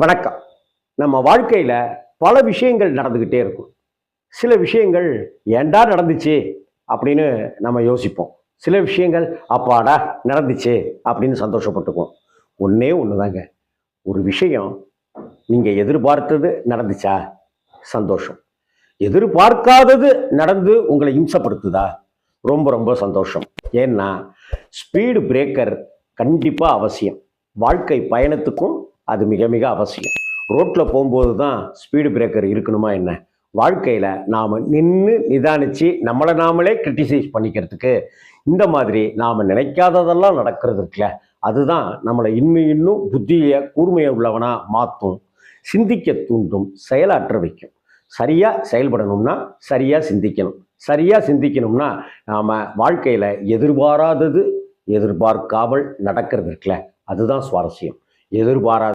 வணக்கம். நம்ம வாழ்க்கையில பல விஷயங்கள் நடந்துகிட்டே இருக்கும். சில விஷயங்கள் ஏன்டா நடந்துச்சு அப்படின்னு நம்ம யோசிப்போம். சில விஷயங்கள் அப்பாடா நடந்துச்சு அப்படின்னு சந்தோஷப்பட்டுக்குவோம். ஒண்ணே ஒண்ணுதாங்க. ஒரு விஷயம் நீங்க எதிர்பார்த்தது நடந்துச்சா? சந்தோஷம். எதிர்பார்க்காதது நடந்து உங்களை இம்சப்படுத்துதா? ரொம்ப ரொம்ப சந்தோஷம். ஏன்னா ஸ்பீடு பிரேக்கர் கண்டிப்பா அவசியம். வாழ்க்கை பயணத்துக்கும் அது மிக மிக அவசியம். ரோட்ல போகும்போது தான் ஸ்பீடு பிரேக்கர் இருக்கணுமா என்ன? வாழ்க்கையில நாம நின்னு நிதானிச்சு நம்மளை நாமளே கிரிட்டிசைஸ் பண்ணிக்கிறதுக்கு இந்த மாதிரி நாம நினைக்காததெல்லாம் நடக்கிறது இருக்குல்ல, அதுதான் நம்மளை இன்னும் இன்னும் புத்திய கூர்மையை உள்ளவனா மாற்றும், சிந்திக்க தூண்டும், செயலாற்ற வைக்கும். சரியா செயல்படணும்னா சரியா சிந்திக்கணும். சரியா சிந்திக்கணும்னா நாம வாழ்க்கையில எதிர்பாராதது எதிர்பார்க்காமல் நடக்கிறது இருக்குல்ல, அதுதான் சுவாரஸ்யம். எதிர்பாராத